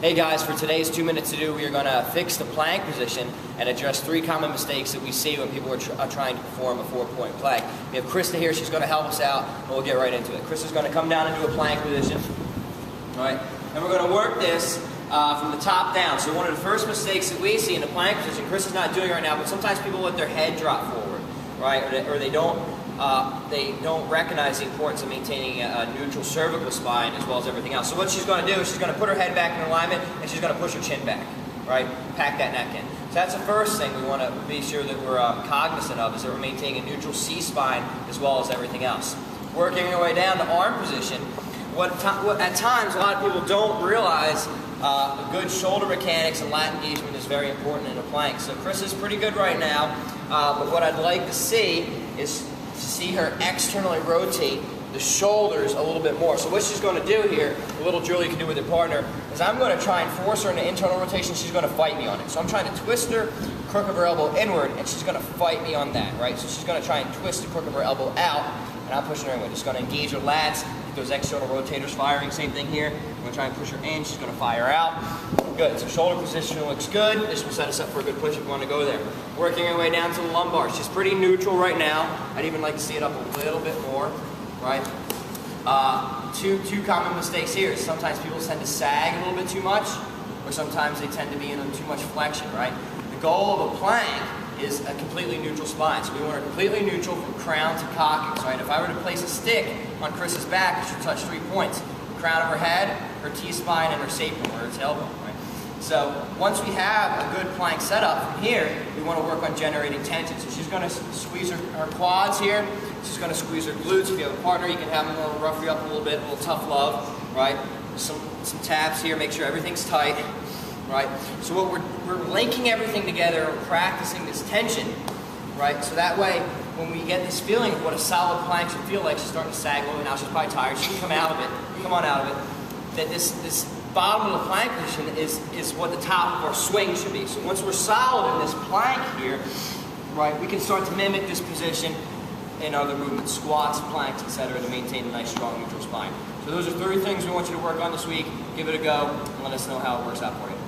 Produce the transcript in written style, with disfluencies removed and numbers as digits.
Hey guys, for today's 2 minutes to do, we are going to fix the plank position and address 3 common mistakes that we see when people are trying to perform a 4-point plank. We have Krista here, she's going to help us out, and we'll get right into it. Krista's going to come down into a plank position, all right, and we're going to work this from the top down. So one of the first mistakes that we see in the plank position, Krista's not doing it right now, but sometimes people let their head drop forward, right, or they don't recognize the importance of maintaining a neutral cervical spine as well as everything else. So what she's going to do is she's going to put her head back in alignment and she's going to push her chin back, right? Pack that neck in. So that's the first thing we want to be sure that we're cognizant of, is that we're maintaining a neutral C-spine as well as everything else. Working our way down to arm position, at times a lot of people don't realize good shoulder mechanics and lat engagement is very important in a plank. So Chris is pretty good right now, but what I'd like to see is to see her externally rotate the shoulders a little bit more. So what she's going to do here, a little drill you can do with your partner, is I'm going to try and force her into internal rotation. She's going to fight me on it. So I'm trying to twist her crook of her elbow inward, and she's going to fight me on that, right? So she's going to try and twist the crook of her elbow out, and I'm pushing her inward. Just going to engage her lats, get those external rotators firing. Same thing here. I'm going to try and push her in. She's going to fire out. Good. So shoulder position looks good. This will set us up for a good push if we want to go there. Working our way down to the lumbar. She's pretty neutral right now. I'd even like to see it up a little bit more, right? Two common mistakes here is sometimes people tend to sag a little bit too much, or sometimes they tend to be in too much flexion, right? The goal of a plank is a completely neutral spine. So we want her completely neutral from crown to coccyx, right? If I were to place a stick on Chris's back, it should touch 3 points. The crown of her head, her T-spine, and her sacrum, or her tailbone, right? So once we have a good plank setup from here, we want to work on generating tension. So she's going to squeeze her quads here. She's going to squeeze her glutes. If you have a partner, you can have them rough you up a little bit, a little tough love, right? Some taps here, make sure everything's tight, right? So what we're linking everything together and practicing this tension, right? So that way, when we get this feeling of what a solid plank should feel like, she's starting to sag a little bit now. She's probably tired. She can come out of it. Come on out of it. That this bottom of the plank position is what the top of our swing should be. So once we're solid in this plank here, right, we can start to mimic this position in other movements, squats, planks, etc., to maintain a nice, strong, neutral spine. So those are 3 things we want you to work on this week. Give it a go and let us know how it works out for you.